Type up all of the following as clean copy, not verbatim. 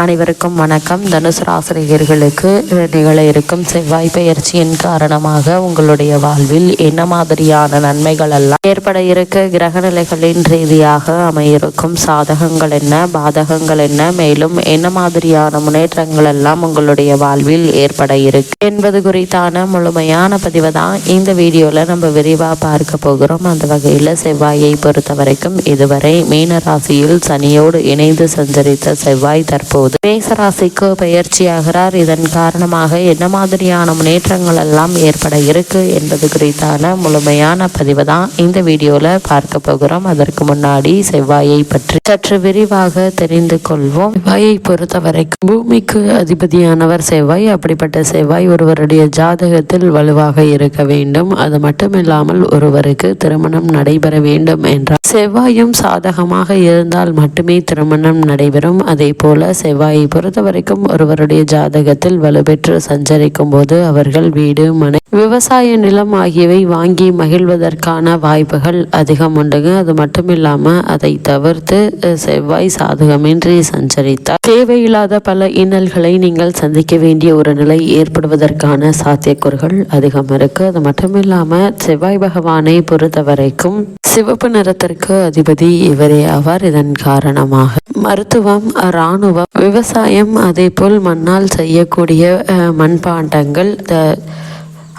அனைவருக்கும் வணக்கம். தனுசு ராசினியர்களுக்கு நிகழ இருக்கும் செவ்வாய் பெயர்ச்சியின் காரணமாக உங்களுடைய வாழ்வில் என்ன மாதிரியான நன்மைகள் எல்லாம் ஏற்பட இருக்க, கிரக நிலைகளின் ரீதியாக அமையிருக்கும் சாதகங்கள் என்ன, பாதகங்கள் என்ன, மேலும் என்ன மாதிரியான முன்னேற்றங்கள் எல்லாம் உங்களுடைய வாழ்வில் ஏற்பட இருக்கு என்பது குறித்தான முழுமையான பதிவை தான் இந்த வீடியோல நம்ம விரிவா பார்க்க போகிறோம். அந்த வகையில் செவ்வாயை பொறுத்த வரைக்கும் இதுவரை மீன ராசியில் சனியோடு இணைந்து சஞ்சரித்த செவ்வாய் தற்போது மேசராசிக்கு பயிற்சியாகிறார். இதன் காரணமாக என்ன மாதிரியான முன்னேற்றங்கள் எல்லாம் ஏற்பட இருக்கு என்பது குறித்தான முழுமையான பதிவு தான் இந்த வீடியோல பார்க்க போகிறோம். அதற்கு முன்னாடி செவ்வாயை பற்றி சற்று விரிவாக தெரிந்து கொள்வோம். செவ்வாயை பொறுத்த வரைக்கும் பூமிக்கு அதிபதியானவர் செவ்வாய். அப்படிப்பட்ட செவ்வாய் ஒருவருடைய ஜாதகத்தில் வலுவாக இருக்க வேண்டும். அது மட்டுமில்லாமல் ஒருவருக்கு திருமணம் நடைபெற வேண்டும் என்றால் செவ்வாயும் சாதகமாக இருந்தால் மட்டுமே திருமணம் நடைபெறும். அதே போல செவ்வாயை பொறுத்த வரைக்கும் ஒருவருடைய ஜாதகத்தில் வலுப்பெற்று சஞ்சரிக்கும் போது அவர்கள் வீடு, மனை, விவசாய நிலம் ஆகியவை வாங்கி மகிழ்வதற்கான வாய்ப்புகள் அதிகம் உண்டுங்க. அது மட்டும் இல்லாம அதை தவிர்த்து செவ்வாய் சாதகமின்றி சஞ்சரித்தால் தேவையில்லாத பல இன்னல்களை நீங்கள் சந்திக்க வேண்டிய ஒரு நிலை ஏற்படுவதற்கான சாத்தியக்கூறுகள் அதிகம் இருக்கு. அது மட்டும் இல்லாம செவ்வாய் பகவானை பொறுத்த வரைக்கும் சிவப்பு நிறத்திற்கு அதிபதி இவரே ஆவார். இதன் காரணமாக மருத்துவம், இராணுவம், விவசாயம், அதே போல் மண்ணால் செய்யக்கூடிய மண்பாண்டங்கள்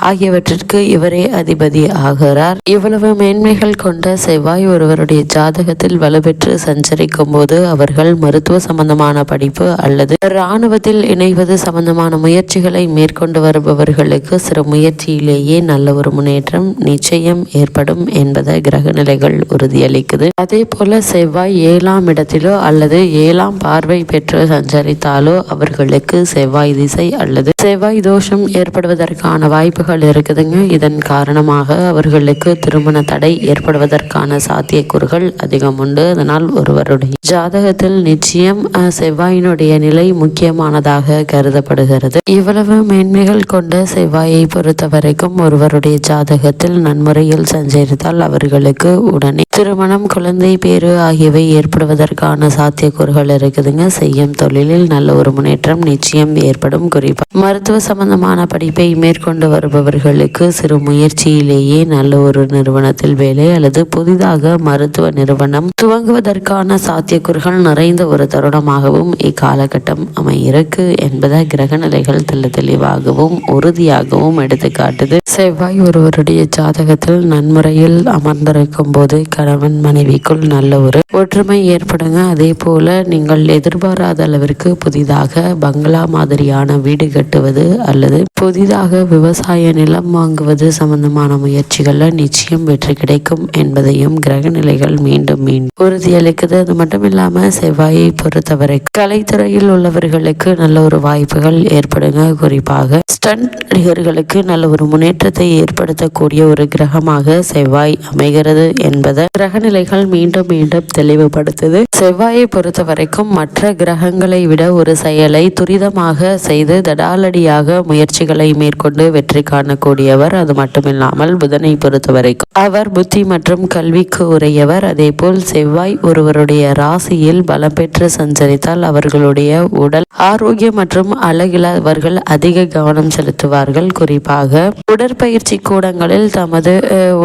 ஆகியவற்றிற்கு இவரே அதிபதி ஆகிறார். இவ்வளவு மேன்மைகள் கொண்ட செவ்வாய் ஒருவருடைய ஜாதகத்தில் வலுப்பெற்று சஞ்சரிக்கும் போது அவர்கள் மருத்துவ சம்பந்தமான படிப்பு அல்லது இராணுவத்தில் இணைவது சம்பந்தமான முயற்சிகளை மேற்கொண்டு வருபவர்களுக்கு சிறு முயற்சியிலேயே நல்ல ஒரு முன்னேற்றம் நிச்சயம் ஏற்படும் என்பதை கிரக நிலைகள் உறுதியளிக்குது. அதே போல செவ்வாய் 7ஆம் இடத்திலோ அல்லது 7ஆம் பார்வை பெற்று சஞ்சரித்தாலோ அவர்களுக்கு செவ்வாய் திசை அல்லது செவ்வாய் தோஷம் ஏற்படுவதற்கான வாய்ப்புகள் இருக்குதுங்க. இதன் காரணமாக அவர்களுக்கு திருமண தடை ஏற்படுவதற்கான சாத்தியக்கூறுகள் அதிகம் உண்டு. அதனால் ஒருவருடைய ஜாதகத்தில் நிச்சயம் செவ்வாயினுடைய நிலை முக்கியமானதாக கருதப்படுகிறது. இவ்வளவு மேன்மைகள் கொண்ட செவ்வாயை பொறுத்த வரைக்கும் ஒருவருடைய ஜாதகத்தில் நன்முறையில் சஞ்சரித்தால் அவர்களுக்கு உடனே திருமணம், குழந்தை பேறு ஆகியவை ஏற்படுவதற்கான சாத்தியக்கூறுகள் இருக்குதுங்க. செய்யும் தொழிலில் நல்ல ஒரு முன்னேற்றம் நிச்சயம் ஏற்படும். குறிப்பாக மருத்துவ சம்பந்தமான படிப்பை மேற்கொண்டு வருபவர்களுக்கு சிறு முயற்சியிலேயே நல்ல ஒரு நிறுவனத்தில் வேலை அல்லது புதிதாக மருத்துவ நிறுவனம் துவங்குவதற்கான சாத்தியக்கூறுகள் நிறைந்த ஒரு தருணமாகவும் இக்காலகட்டம் அமையிருக்கு என்பதை கிரக நிலைகள் தெளிவாகவும் உறுதியாகவும் எடுத்துக்காட்டுது. செவ்வாய் ஒருவருடைய ஜாதகத்தில் நன்முறையில் அமர்ந்திருக்கும் போது கணவன் மனைவிக்குள் நல்ல ஒரு ஒற்றுமை ஏற்படுங்க. அதே போல நீங்கள் எதிர்பாராத அளவிற்கு புதிதாக பங்களா மாதிரியான வீடு கட்டுவது அல்லது புதிதாக விவசாய நிலம் வாங்குவது சம்பந்தமான முயற்சிகளில் நிச்சயம் வெற்றி கிடைக்கும் என்பதையும் கிரக நிலைகள் மீண்டும் உறுதியளிக்குது. அது மட்டும் இல்லாம செவ்வாயை பொறுத்தவரை கலைத்துறையில் உள்ளவர்களுக்கு நல்ல ஒரு வாய்ப்புகள் ஏற்படுங்க. குறிப்பாக ஸ்டண்ட் நடிகர்களுக்கு நல்ல ஒரு முன்னேற்றத்தை ஏற்படுத்தக்கூடிய ஒரு கிரகமாக செவ்வாய் அமைகிறது என்பதை கிரக நிலைகள் மீண்டும் தெளிவுபடுத்துது. செவ்வாயை பொறுத்த வரைக்கும் மற்ற கிரகங்களை விட ஒரு செயலை துரிதமாக செய்து தடாலடியாக முயற்சிகளை மேற்கொண்டு வெற்றி காணக்கூடியவர். அது மட்டுமில்லாமல் புதனை பொறுத்த வரைக்கும் அவர் புத்தி மற்றும் கல்விக்கு உரியவர். அதே போல் செவ்வாய் ஒருவருடைய ராசியில் பலம் பெற்று சஞ்சரித்தால் அவர்களுடைய உடல் ஆரோக்கியம் மற்றும் அழகில் அவர்கள் அதிக கவனம் செலுத்துவார்கள். குறிப்பாக உடற்பயிற்சி கூடங்களில் தமது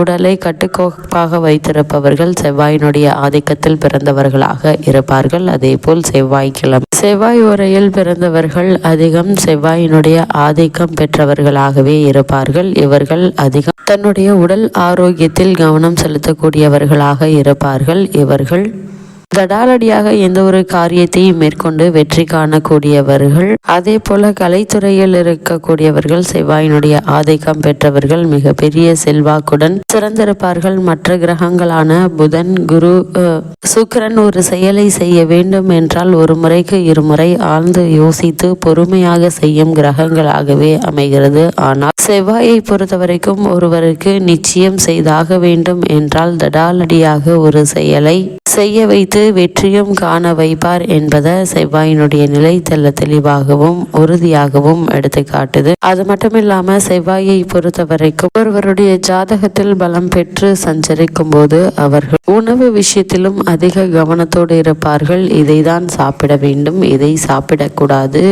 உடலை கட்டுக்கோப்பாக வைத்திருப்பவர்கள் செவ்வாயினுடைய ஆதிக்கத்தில் பிறந்தவர்களாக இருப்பார்கள். அதே போல் செவ்வாய் உரையில் பிறந்தவர்கள் அதிகம் செவ்வாயினுடைய ஆதிக்கம் பெற்றவர்களாகவே இருப்பார்கள். இவர்கள் அதிகம் தன்னுடைய உடல் ஆரோக்கியத்தில் கவனம் செலுத்தக்கூடியவர்களாக இருப்பார்கள். இவர்கள் தடாலடியாக எந்த ஒரு காரியத்தையும் மேற்கொண்டு வெற்றி காணக்கூடியவர்கள். அதே போல கலைத்துறையில் இருக்கக்கூடியவர்கள் செவ்வாயினுடைய ஆதிக்கம் பெற்றவர்கள் மிகப்பெரிய செல்வாக்குடன் சிறந்திருப்பார்கள். மற்ற கிரகங்களான புதன், குரு, சுக்கிரன் ஒரு செயலை செய்ய வேண்டும் என்றால் ஒரு முறைக்கு இருமுறை ஆழ்ந்து யோசித்து பொறுமையாக செய்யும் கிரகங்களாகவே அமைகிறது. ஆனால் செவ்வாயை பொறுத்தவரைக்கும் ஒருவருக்கு நிச்சயம் செய்தாக வேண்டும் என்றால் தடாலடியாக ஒரு செயலை செய்ய வைத்து வெற்றியும் காண வைப்பார் என்பதை செவ்வாயினுடைய நிலை தெளிவாகவும் உறுதியாகவும் எடுத்து காட்டுது. அது மட்டும் இல்லாம செவ்வாயை பொறுத்தவரைக்கும் ஒருவருடைய ஜாதகத்தில் பலம் பெற்று சஞ்சரிக்கும் போது அவர்கள் உணவு விஷயத்திலும் அதிக கவனத்தோடு இருப்பார்கள். இதை தான் சாப்பிட வேண்டும், இதை சாப்பிடக்கூடாது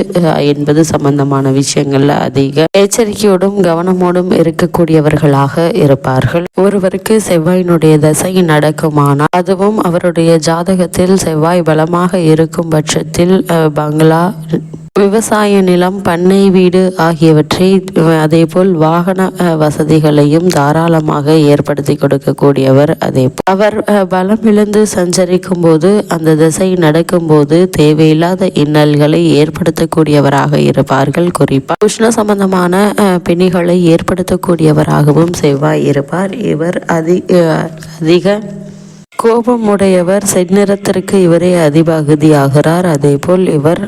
என்பது சம்பந்தமான விஷயங்கள்ல அதிக எச்சரிக்கையோடும் கவனமோடும் இருக்கக்கூடியவர்களாக இருப்பார்கள். ஒருவருக்கு செவ்வாயினுடைய தசை நடக்குமானால் அதுவும் அவருடைய ஜாதகத்தில் செவ்வாய் பலமாக இருக்கும் பட்சத்தில் பங்களா, விவசாய நிலம், பண்ணை வீடு ஆகியவற்றை அதேபோல் வாகன வசதிகளையும் தாராளமாக ஏற்படுத்தி கொடுக்கக்கூடியவர். அதேபோல் அவர் பலம் இழந்து சஞ்சரிக்கும் போது அந்த திசை நடக்கும் போது தேவையில்லாத இன்னல்களை ஏற்படுத்தக்கூடியவராக இருப்பார்கள். குறிப்பாக உஷ்ண சம்பந்தமான பிணிகளை ஏற்படுத்தக்கூடியவராகவும் செவ்வாய் இருப்பார். இவர் அதிக கோபம் உடையவர். செந்நிறத்திற்கு இவரே அதிபதியாகிறார். அதேபோல் இவர்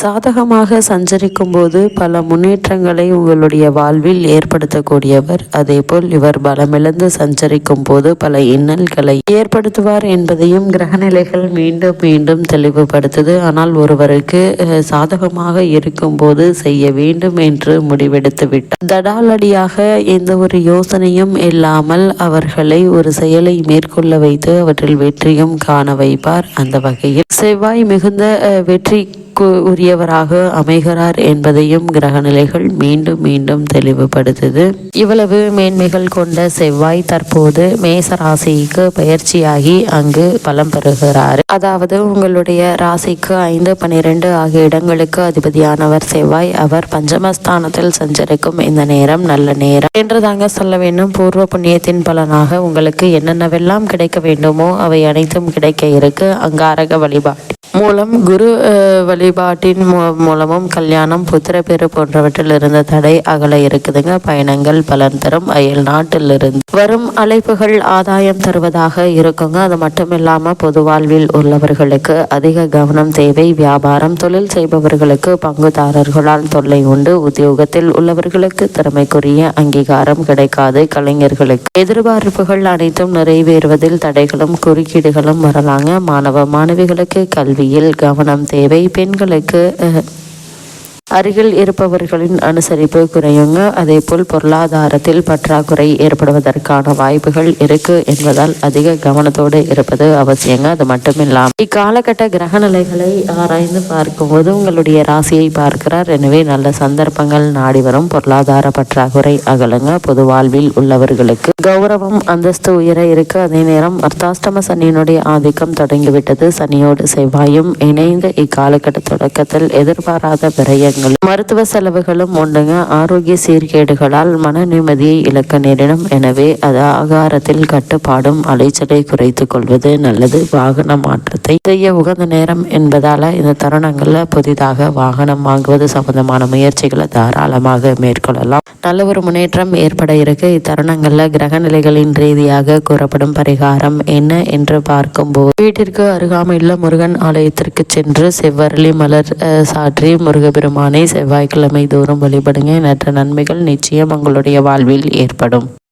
சாதகமாக சஞ்சரிக்கும் போது பல முன்னேற்றங்களை உங்களுடைய வாழ்வில் ஏற்படுத்தக்கூடியவர். அதேபோல் இவர் பலமிழந்து சஞ்சரிக்கும் போது பல இன்னல்களை ஏற்படுத்துவார் என்பதையும் கிரகநிலைகள் மீண்டும் மீண்டும் தெளிவுபடுத்துது. ஆனால் ஒருவருக்கு சாதகமாக இருக்கும் போது செய்ய வேண்டும் என்று முடிவெடுத்து விட்டார். தடாலடியாக எந்த ஒரு யோசனையும் இல்லாமல் அவர்களை ஒரு செயலை மேற்கொள்ள வைத்து அவற்றில் வெற்றியும் காண வைப்பார். அந்த வகையில் செவ்வாய் மிகுந்த வெற்றி உரியவராக அமைகிறார் என்பதையும் கிரகநிலைகள் மீண்டும் மீண்டும் தெளிவுபடுத்துது. இவ்வளவு மேன்மைகள் கொண்ட செவ்வாய் தற்போது மேச ராசிக்கு பயிற்சியாகி அங்கு பலம் பெறுகிறார். அதாவது உங்களுடைய ராசிக்கு 5, 12 ஆகிய இடங்களுக்கு அதிபதியானவர் செவ்வாய். அவர் பஞ்சமஸ்தானத்தில் சஞ்சரிக்கும் இந்த நேரம் நல்ல நேரம் என்று தாங்க சொல்ல வேண்டும். பூர்வ புண்ணியத்தின் பலனாக உங்களுக்கு என்னென்னவெல்லாம் கிடைக்க வேண்டுமோ அவை அனைத்தும் கிடைக்க இருக்கு. அங்காரக வழிபாடு மூலம், குரு வழிபாட்டின் மூலமும் கல்யாணம், புத்திரப்பேறு போன்றவற்றில் இருந்த தடை அகல இருக்குதுங்க. பயணங்கள் பலன் தரும். அயல் நாட்டிலிருந்து வரும் அழைப்புகள் ஆதாயம் தருவதாக இருக்குங்க. அது மட்டும் இல்லாம பொது வாழ்வில் உள்ளவர்களுக்கு அதிக கவனம் தேவை. வியாபாரம், தொழில் செய்பவர்களுக்கு பங்குதாரர்களால் தொல்லை உண்டு. உத்தியோகத்தில் உள்ளவர்களுக்கு திறமைக்குரிய அங்கீகாரம் கிடைக்காது. கலைஞர்களுக்கு எதிர்பார்ப்புகள் அனைத்தும் நிறைவேறுவதில் தடைகளும் குறுக்கீடுகளும் வரலாங்க. மாணவ மாணவிகளுக்கு கல்வியில் கவனம் தேவை. பெண்களுக்கு அருகில் இருப்பவர்களின் அனுசரிப்பு குறையுங்க. அதேபோல் பொருளாதாரத்தில் பற்றாக்குறை ஏற்படுவதற்கான வாய்ப்புகள் இருக்கு என்பதால் அதிக கவனத்தோடு இருப்பது அவசியங்க. அது மட்டும் இல்லாமல் இக்காலகட்ட கிரக நிலைகளை ஆராய்ந்து பார்க்கும்போது உங்களுடைய ராசியை பார்க்கிறார். எனவே நல்ல சந்தர்ப்பங்கள் நாடி வரும். பொருளாதார பற்றாக்குறை அகலுங்க. பொது வாழ்வில் உள்ளவர்களுக்கு கௌரவம், அந்தஸ்து உயர இருக்கு. அதே நேரம் அர்த்தாஷ்டம சனியினுடைய ஆதிக்கம் தொடங்கிவிட்டது. சனியோடு செவ்வாயும் இணைந்து இக்காலகட்ட தொடக்கத்தில் எதிர்பாராத விரயங்கள், மருத்துவ செலவுகளும் உண்டுங்க. ஆரோக்கிய சீர்கேடுகளால் மன நிம்மதியை இழக்க நேரிடும். எனவே அது ஆகாரத்தில் கட்டுப்பாடும் அலைச்சலை குறைத்துக் கொள்வது நல்லது. வாகன மாற்றத்தை செய்ய உகந்த நேரம் என்பதால இந்த தருணங்கள்ல புதிதாக வாகனம் வாங்குவது சம்பந்தமான முயற்சிகளை தாராளமாக மேற்கொள்ளலாம். நல்ல ஒரு முன்னேற்றம் ஏற்பட இருக்கு. இத்தருணங்கள்ல கிரக நிலைகளின் ரீதியாக கூறப்படும் பரிகாரம் என்ன என்று பார்க்கும்போது வீட்டிற்கு அருகாமையுள்ள முருகன் ஆலயத்திற்கு சென்று செவ்வரளி மலர் சாற்றி முருகப்பெருமானை செவ்வாய்க்கிழமை தோறும் வழிபடுங்க. எண்ணற்ற நன்மைகள் நிச்சயம் உங்களுடைய வாழ்வில் ஏற்படும்.